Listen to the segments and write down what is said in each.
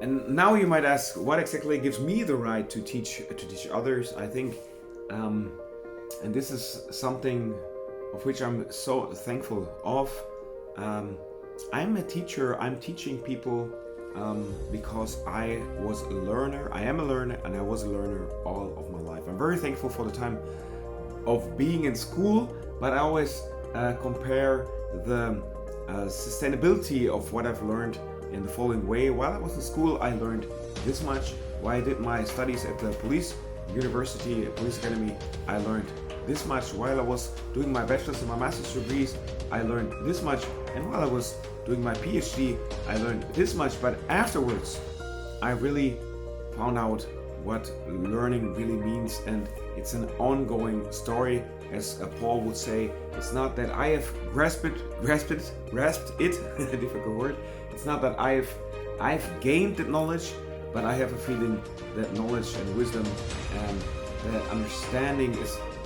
And now you might ask, what exactly gives me the right to teach others? I think, and this is something of which I'm so thankful of. I'm a teacher. I'm teaching people because I was a learner. I am a learner, and I was a learner all of my life. I'm very thankful for the time of being in school, but I always compare the sustainability of what I've learned in the following way. While I was in school, I learned this much. While I did my studies at the police university, police academy, I learned this much. While I was doing my bachelor's and my master's degrees, I learned this much. And while I was doing my PhD, I learned this much. But afterwards, I really found out what learning really means, and it's an ongoing story. As Paul would say, it's not that I have grasped it, a difficult word. It's not that I've gained that knowledge, but I have a feeling that knowledge and wisdom and that understanding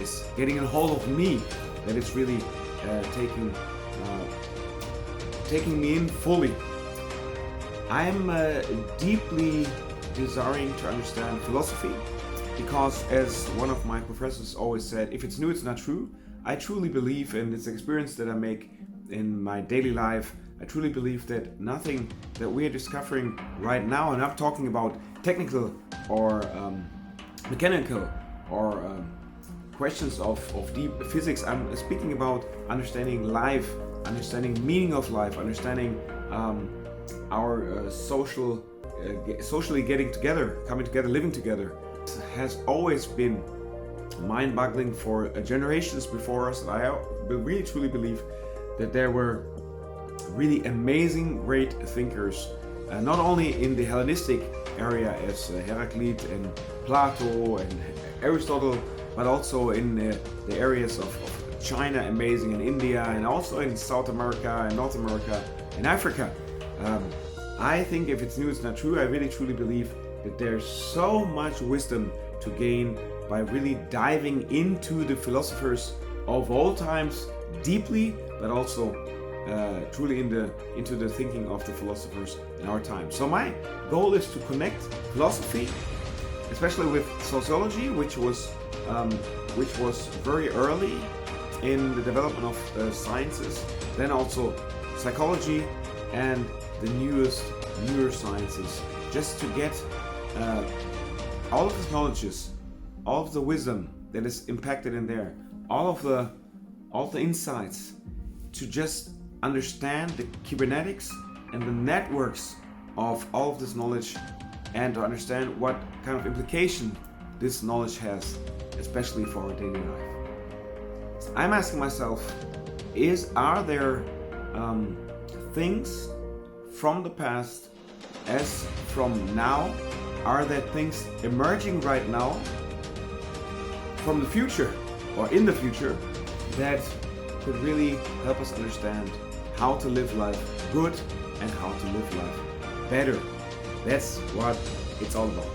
is getting a hold of me, that it's really taking me in fully. I'm deeply desiring to understand philosophy, because as one of my professors always said, if it's new, it's not true. I truly believe, and it's an experience that I make in my daily life, I truly believe that nothing that we are discovering right now, and I'm talking about technical or mechanical or questions of deep physics, I'm speaking about understanding life, understanding meaning of life, understanding our socially getting together, coming together, living together. It has always been mind-boggling for generations before us. I really truly believe that there were really amazing, great thinkers, not only in the Hellenistic area as Heraclit and Plato and Aristotle, but also in the areas of China, amazing, in India, and also in South America and North America and Africa. I think if it's new, it's not true. I really truly believe that there's so much wisdom to gain by really diving into the philosophers of all times deeply, but also truly into the thinking of the philosophers in our time. So my goal is to connect philosophy, especially with sociology, which was very early in the development of sciences, then also psychology and the newest neurosciences, just to get all of the knowledges, all of the wisdom that is impacted in there, all of the insights, to just understand the cybernetics and the networks of all of this knowledge, and to understand what kind of implication this knowledge has, especially for our daily life. I'm asking myself, are there things from the past as from now? Are there things emerging right now from the future or in the future that could really help us understand how to live life good and how to live life better? That's what it's all about.